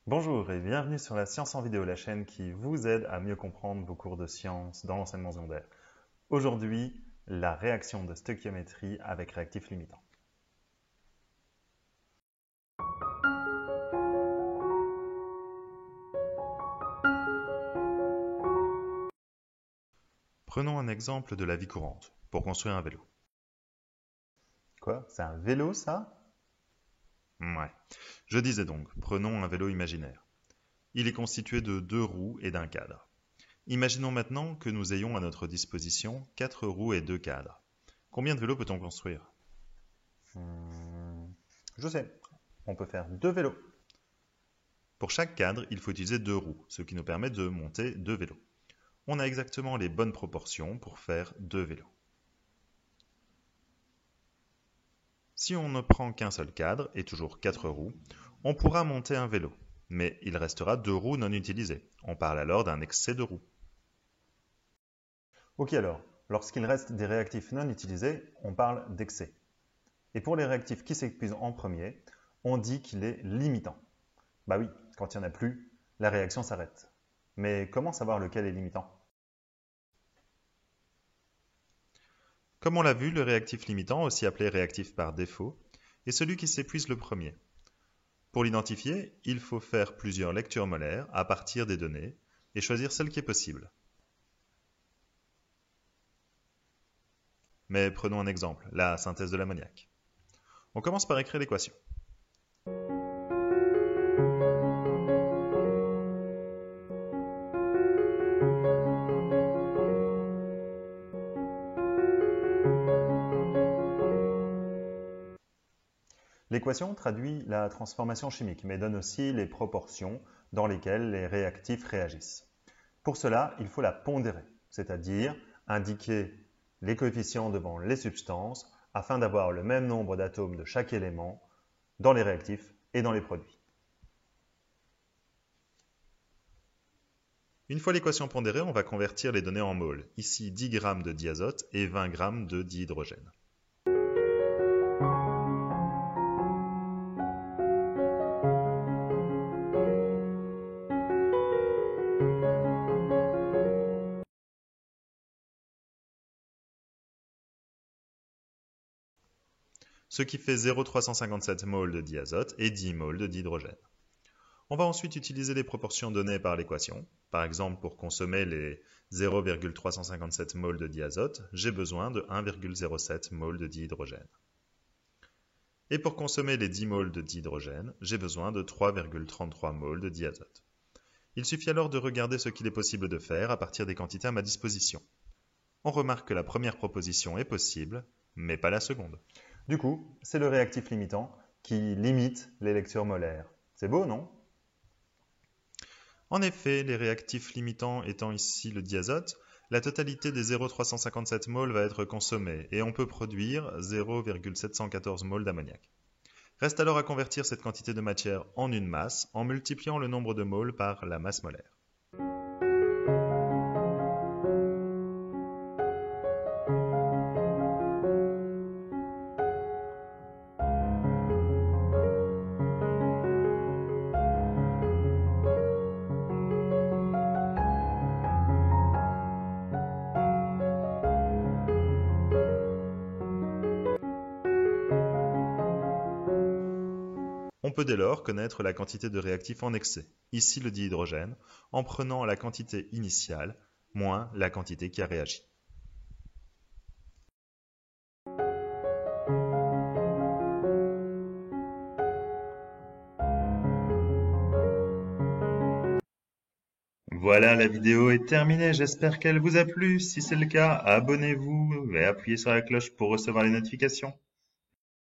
Bonjour et bienvenue sur la Science en vidéo, la chaîne qui vous aide à mieux comprendre vos cours de sciences dans l'enseignement secondaire. Aujourd'hui, la réaction de stoichiométrie avec réactif limitant. Prenons un exemple de la vie courante pour construire un vélo. Quoi? C'est un vélo ça? Ouais. Je disais donc, prenons un vélo imaginaire. Il est constitué de 2 roues et d'un cadre. Imaginons maintenant que nous ayons à notre disposition 4 roues et 2 cadres. Combien de vélos peut-on construire? Je sais, on peut faire 2 vélos. Pour chaque cadre, il faut utiliser 2 roues, ce qui nous permet de monter 2 vélos. On a exactement les bonnes proportions pour faire 2 vélos. Si on ne prend qu'un seul cadre, et toujours 4 roues, on pourra monter un vélo, mais il restera 2 roues non utilisées. On parle alors d'un excès de roues. Ok alors, lorsqu'il reste des réactifs non utilisés, on parle d'excès. Et pour les réactifs qui s'épuisent en premier, on dit qu'il est limitant. Bah oui, quand il n'y en a plus, la réaction s'arrête. Mais comment savoir lequel est limitant? Comme on l'a vu, le réactif limitant, aussi appelé réactif par défaut, est celui qui s'épuise le premier. Pour l'identifier, il faut faire plusieurs lectures molaires à partir des données et choisir celle qui est possible. Mais prenons un exemple, la synthèse de l'ammoniac. On commence par écrire l'équation. L'équation traduit la transformation chimique, mais donne aussi les proportions dans lesquelles les réactifs réagissent. Pour cela, il faut la pondérer, c'est-à-dire indiquer les coefficients devant les substances afin d'avoir le même nombre d'atomes de chaque élément dans les réactifs et dans les produits. Une fois l'équation pondérée, on va convertir les données en moles. Ici 10 g de diazote et 20 g de dihydrogène. Ce qui fait 0,357 mol de diazote et 10 mol de dihydrogène. On va ensuite utiliser les proportions données par l'équation. Par exemple, pour consommer les 0,357 mol de diazote, j'ai besoin de 1,07 mol de dihydrogène. Et pour consommer les 10 mol de dihydrogène, j'ai besoin de 3,33 mol de diazote. Il suffit alors de regarder ce qu'il est possible de faire à partir des quantités à ma disposition. On remarque que la première proposition est possible, mais pas la seconde. Du coup, c'est le réactif limitant qui limite les lectures molaires. C'est beau, non? En effet, les réactifs limitants étant ici le diazote, la totalité des 0,357 mol va être consommée et on peut produire 0,714 mol d'ammoniac. Reste alors à convertir cette quantité de matière en une masse en multipliant le nombre de moles par la masse molaire. On peut dès lors connaître la quantité de réactif en excès, ici le dihydrogène, en prenant la quantité initiale moins la quantité qui a réagi. Voilà, la vidéo est terminée, j'espère qu'elle vous a plu. Si c'est le cas, abonnez-vous et appuyez sur la cloche pour recevoir les notifications.